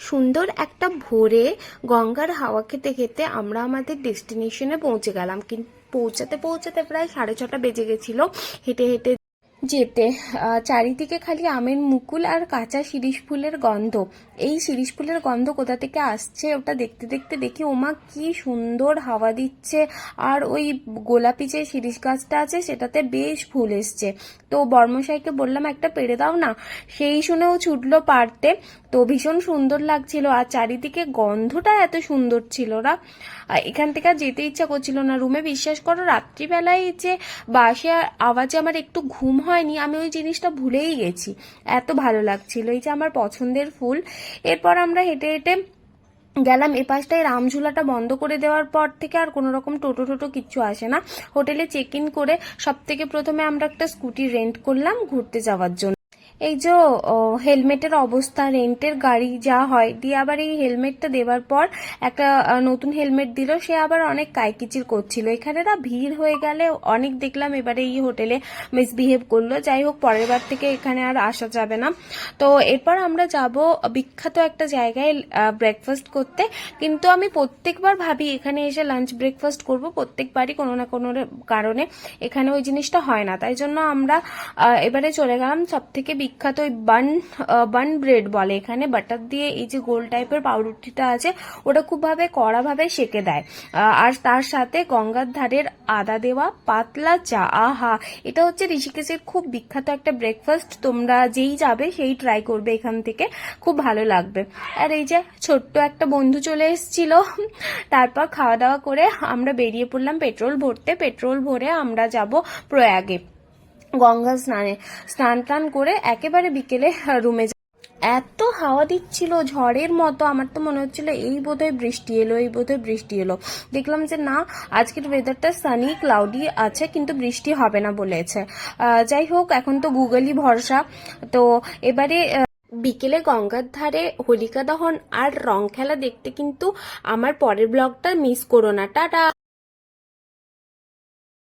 সুন্দর একটা ভোরে গঙ্গার হাওয়া খেতে খেতে আমরা আমাদের ডেস্টিনেশনে পৌঁছে গেলাম। কিন্তু পৌঁছাতে পৌঁছাতে প্রায় 6:30 বেজে গেছিল হেঁটে হেঁটে যেতে। চারিদিকে খালি আমের মুকুল আর কাঁচা শিরিষ ফুলের গন্ধ। এই শিরিষ ফুলের গন্ধ কোথা থেকে আসছে ওটা দেখতে দেখতে দেখি ওমা কি সুন্দর হাওয়া দিচ্ছে। আর ওই গোলাপি যে শিরিষ গাছটা আছে সেটাতে বেশ ফুল এসছে। তো বর্মশাইকে বললাম একটা পেড়ে দাও না, সেই শুনেও ছুটলো পারতে। তো ভীষণ সুন্দর লাগছিল আর চারিদিকে গন্ধটা এত সুন্দর ছিল না, এখান থেকে আর যেতে ইচ্ছা করছিল না রুমে। বিশ্বাস করো রাত্রিবেলায় যে বাসে আওয়াজে আমার একটু ঘুম হয়নি, আমি ওই জিনিসটা ভুলেই গেছি, এত ভালো লাগছিল। এই যে আমার পছন্দের ফুল। এরপর আমরা হেঁটে হেঁটে গেলাম এপাশটায়। রামঝুলাটা বন্ধ করে দেওয়ার পর থেকে আর কোনো রকম টোটো টোটো কিচ্ছু আসে না। হোটেলে চেক ইন করে সব থেকে প্রথমে আমরা একটা স্কুটি রেন্ট করলাম ঘুরতে যাওয়ার জন্য। এই যে হেলমেটের অবস্থা, রেন্টের গাড়ি যা হয়, দিয়ে আবার এই হেলমেটটা দেওয়ার পর একটা নতুন হেলমেট দিল, সে আবার অনেক কাইকিচির করছিল। এখানে না ভিড় হয়ে গেলে অনেক দেখলাম এবারে এই হোটেলে মিসবিহেভ করলো। যাই হোক, পরের বার থেকে এখানে আর আসা যাবে না। তো এরপর আমরা যাব বিখ্যাত একটা জায়গায় ব্রেকফাস্ট করতে। কিন্তু আমি প্রত্যেকবার ভাবি এখানে এসে লাঞ্চ ব্রেকফাস্ট করব, প্রত্যেকবারই কোনো না কোনো কারণে এখানে ওই জিনিসটা হয় না। তাই জন্য আমরা এবারে চলে গেলাম সব থেকে বিখ্যাত ওই বান ব্রেড বলে এখানে, বাটার দিয়ে এই যে গোল টাইপের পাউরুটিটা আছে ওটা খুব ভাবে কড়া ভাবে সেকে দেয়। আর তার সাথে গঙ্গার ধারের আদা দেওয়া পাতলা চা। আহা, এটা হচ্ছে ঋষিকেশের খুব বিখ্যাত একটা ব্রেকফাস্ট। তোমরা যেই যাবে সেই ট্রাই করবে এখান থেকে, খুব ভালো লাগবে। আর এই যে ছোট্ট একটা বন্ধু চলে এসেছিল। তারপর খাওয়া দাওয়া করে আমরা বেরিয়ে পড়লাম পেট্রোল ভরতে। পেট্রোল ভরে আমরা যাব প্রয়াগে গঙ্গা স্নান টান করে একেবারে বিকেলে রুমে। এত হাওয়া দিচ্ছিল ঝড়ের মতো, আমার তো মনে হচ্ছিল এই বোধহয় বৃষ্টি এলো, এই বোধহয় বৃষ্টি এলো। দেখলাম যে না, আজকের ওয়েদারটা সানি ক্লাউডি আছে, কিন্তু বৃষ্টি হবে না বলেছে। যাই হোক, এখন তো গুগলই ভরসা। তো এবারে বিকেলে গঙ্গার ধারে হোলিকা দহন আর রং খেলা দেখতে কিন্তু আমার পরের ব্লগটা মিস করো না। টাটা।